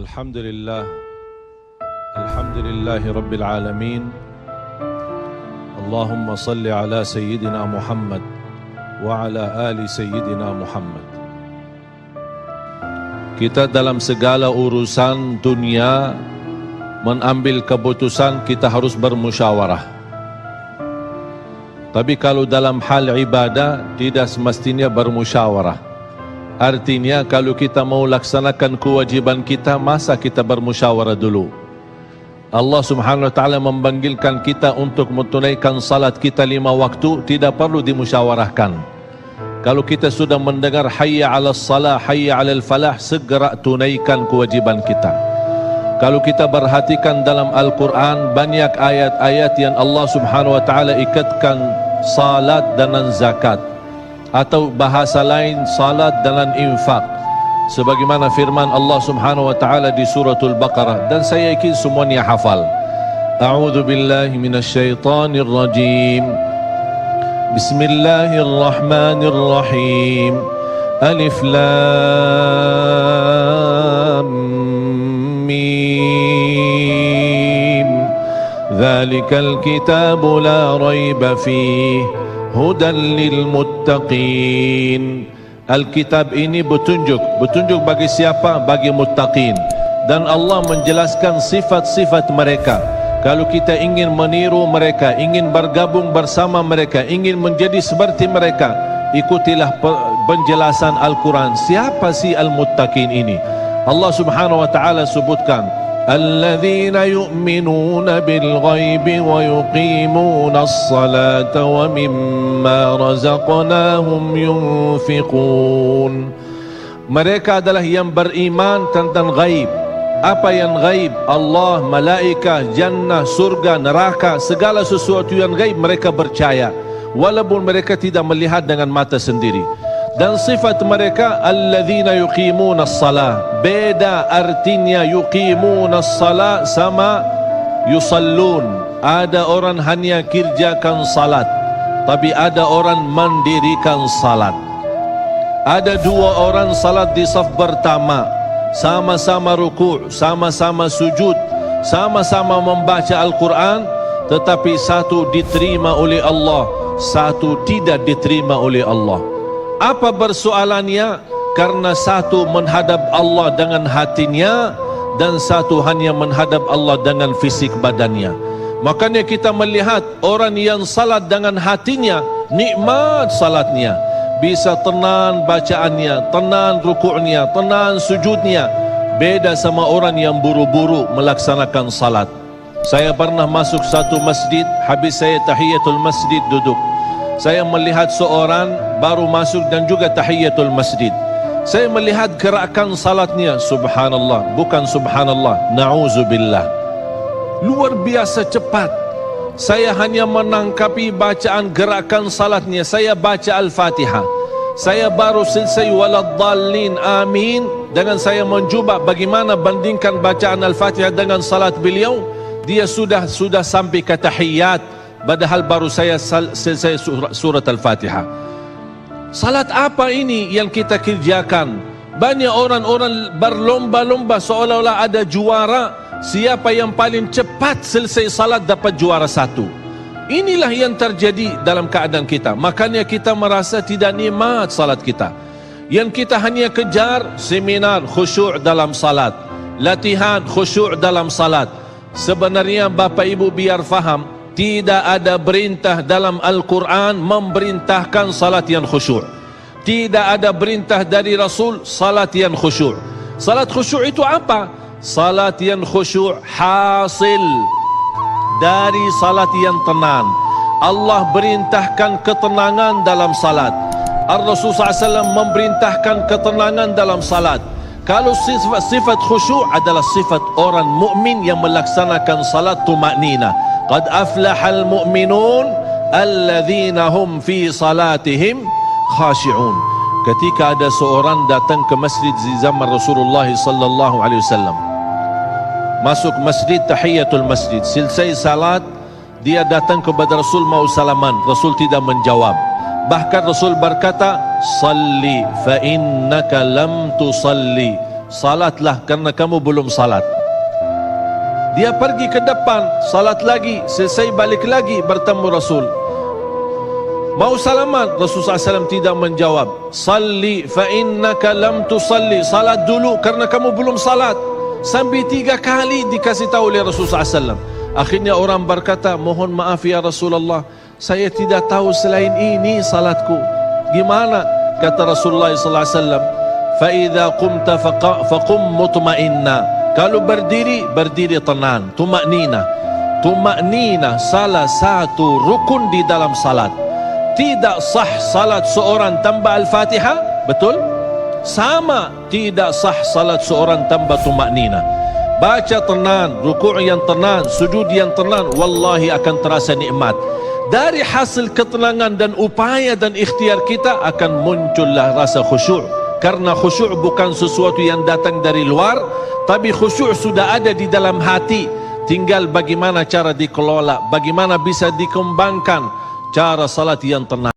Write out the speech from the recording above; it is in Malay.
Alhamdulillah, Alhamdulillahi Rabbil Alamin. Allahumma salli ala Sayyidina Muhammad wa ala ali Sayyidina Muhammad. Kita dalam segala urusan dunia mengambil keputusan, kita harus bermusyawarah. Tapi kalau dalam hal ibadah tidak semestinya bermusyawarah. Artinya kalau kita mau laksanakan kewajiban kita, masa kita bermusyawarah dulu? Allah Subhanahu wa taala memanggilkan kita untuk menunaikan salat kita 5 waktu, tidak perlu dimusyawarahkan. Kalau kita sudah mendengar hayya 'alas salah, hayya 'alal falah, segera tunaikan kewajiban kita. Kalau kita perhatikan dalam Al-Quran, banyak ayat-ayat yang Allah Subhanahu wa taala ikatkan salat dengan zakat, atau bahasa lain salat dengan infak, sebagaimana firman Allah Subhanahu wa taala di suratul Baqarah, dan saya yakin semuanya hafal. A'udzu billahi minasyaitonir rajim. Bismillahirrahmanirrahim. Alif lam mim. Dzalikal kitabu la raiba fihi hudan lil muttaqin. Alkitab ini petunjuk bagi siapa? Bagi muttaqin. Dan Allah menjelaskan sifat-sifat mereka. Kalau kita ingin meniru mereka, ingin bergabung bersama mereka, ingin menjadi seperti mereka, ikutilah penjelasan Al-Quran. Siapa si al-muttaqin ini? Allah Subhanahu wa taala sebutkan, الذين يؤمنون بالغيب ويقيمون الصلاة ومما رزقناهم ينفقون. Mereka adalah yang beriman tentang gaib. Apa yang gaib? Allah, malaikat, jannah, surga, neraka, segala sesuatu yang gaib mereka percaya, walaupun mereka tidak melihat dengan mata sendiri. Dan sifat mereka alladzina yuqimuna as-salah. Beda artinya yuqimuna as-salah sama yusallun. Ada orang hanya kerjakan salat, tapi ada orang mendirikan salat. Ada 2 orang salat di saf pertama, sama-sama ruku', sama-sama sujud, sama-sama membaca Al-Quran, tetapi satu diterima oleh Allah, satu tidak diterima oleh Allah. Apa persoalannya? Karena satu menghadap Allah dengan hatinya, dan satu hanya menghadap Allah dengan fisik badannya. Makanya kita melihat orang yang salat dengan hatinya, nikmat salatnya, bisa tenang bacaannya, tenang rukuknya, tenang sujudnya. Beda sama orang yang buru-buru melaksanakan salat. Saya pernah masuk satu masjid, habis saya tahiyatul masjid duduk. Saya melihat seorang baru masuk dan juga tahiyatul masjid. Saya melihat gerakan salatnya, subhanallah, bukan subhanallah, na'udzubillah, luar biasa cepat. Saya hanya menangkapi bacaan gerakan salatnya. Saya baca Al-Fatihah, saya baru selesai waladdallin amin, dengan saya mencuba bagaimana bandingkan bacaan Al-Fatihah dengan salat beliau, dia sudah sampai ke tahiyat, padahal baru saya selesai surat Al-Fatihah. Salat apa ini yang kita kerjakan? Banyak orang-orang berlomba-lomba seolah-olah ada juara. Siapa yang paling cepat selesai salat dapat juara 1. Inilah yang terjadi dalam keadaan kita. Makanya kita merasa tidak nikmat salat kita. Yang kita hanya kejar seminar khusyuk dalam salat, latihan khusyuk dalam salat. Sebenarnya Bapak Ibu biar faham, tidak ada perintah dalam Al-Quran memerintahkan salat yang khusyuk. Tidak ada perintah dari Rasul salat yang khusyuk. Salat khusyuk itu apa? Salat yang khusyuk hasil dari salat yang tenang. Allah perintahkan ketenangan dalam salat. Ar-Rasul SAW memerintahkan ketenangan dalam salat. Kalau sifat khusyuk adalah sifat orang mukmin yang melaksanakan salat tumaknina. Qad aflahal mu'minun alladzina hum fi salatihim khashi'un. Ketika ada seorang datang ke masjid di zaman Rasulullah sallallahu alaihi wasallam, masuk masjid tahiyatul masjid, selesai salat dia datang kepada Rasul mau salaman, Rasul tidak menjawab. Bahkan Rasul berkata, salli fa innaka lam tusalli salatlah karena kamu belum salat. Dia pergi ke depan, salat lagi, selesai balik lagi bertemu Rasul. Mau salaman, Rasulullah SAW tidak menjawab. Salli fa innaka lam tusalli, salat dulu karena kamu belum salat. Sampai 3 kali dikasih tahu oleh Rasulullah SAW. Akhirnya orang berkata, mohon maaf ya Rasulullah, saya tidak tahu selain ini salatku. Gimana? Kata Rasulullah SAW, fa idza qumta faqum mutma'inna. Kalau berdiri, berdiri tenang, tumaknina. Tumaknina salah satu rukun di dalam salat. Tidak sah salat seorang tanpa Al-Fatihah, betul? Sama tidak sah salat seorang tanpa tumaknina. Baca tenang, rukuk yang tenang, sujud yang tenang, wallahi akan terasa nikmat. Dari hasil ketenangan dan upaya dan ikhtiar kita akan muncullah rasa khusyuk. Karena khusyuk bukan sesuatu yang datang dari luar, tapi khusyuk sudah ada di dalam hati. Tinggal bagaimana cara dikelola, bagaimana bisa dikembangkan cara salat yang tenang.